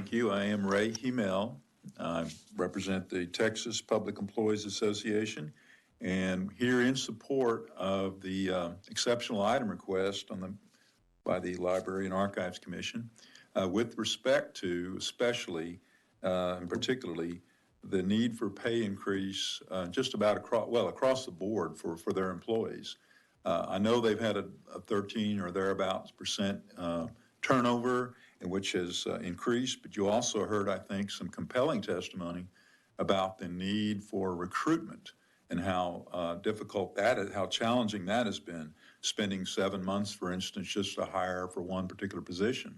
Thank you. I am Ray Hemel. I represent the Texas Public Employees Association, and here in support of the exceptional item request by the Library and Archives Commission with respect to especially and particularly the need for pay increase just about across the board for their employees. I know they've had a 13 or thereabouts percent turnover, which has increased, but you also heard, I think, some compelling testimony about the need for recruitment and how difficult that is, how challenging that has been, spending 7 months, for instance, just to hire for one particular position.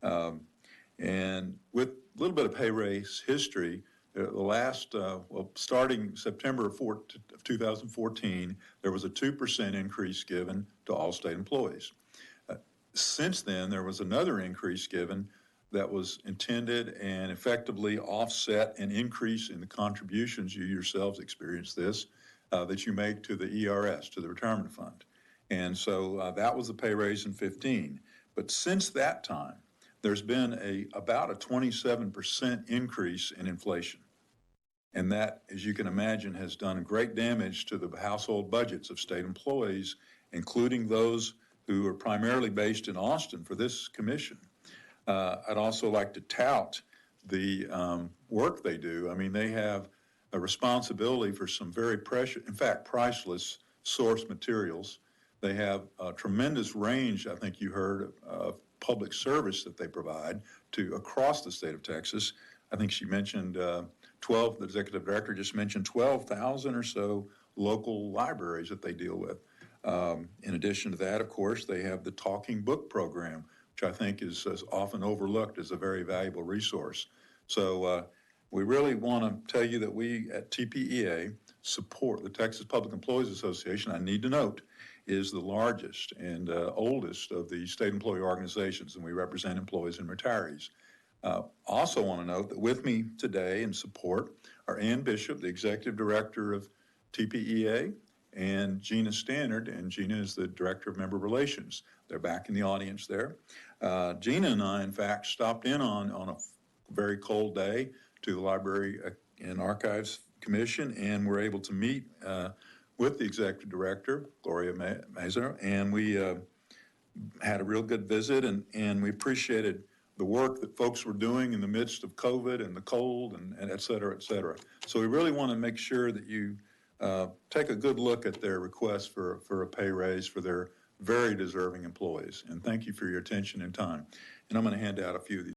And with a little bit of pay raise history, the last, starting September of 2014, there was a 2% increase given to all state employees. Since then, there was another increase given that was intended and effectively offset an increase in the contributions, you yourselves experienced this, that you make to the ERS, to the retirement fund. And so that was a pay raise in 15. But since that time, there's been about a 27% increase in inflation. And that, as you can imagine, has done great damage to the household budgets of state employees, including those who are primarily based in Austin for this commission. I'd also like to tout the work they do. I mean, they have a responsibility for some very precious, in fact, priceless source materials. They have a tremendous range, I think you heard, of public service that they provide to across the state of Texas. I think she mentioned 12, the executive director just mentioned 12,000 or so local libraries that they deal with. In addition to that, of course, they have the Talking Book program, which I think is often overlooked as a very valuable resource. So we really want to tell you that we at TPEA support the Texas Public Employees Association. I need to note is the largest and oldest of the state employee organizations, and we represent employees and retirees. Also want to note that with me today in support are Ann Bishop, the executive director of TPEA, and Gina Stannard, and Gina is the Director of Member Relations. They're back in the audience there. Gina and I, in fact, stopped in on a very cold day to the Library and Archives Commission, and were able to meet with the Executive Director, Gloria Mazur, and we had a real good visit, and we appreciated the work that folks were doing in the midst of COVID and the cold and et cetera, et cetera. So we really want to make sure that you take a good look at their request for a pay raise for their very deserving employees. And thank you for your attention and time. And I'm going to hand out a few of these.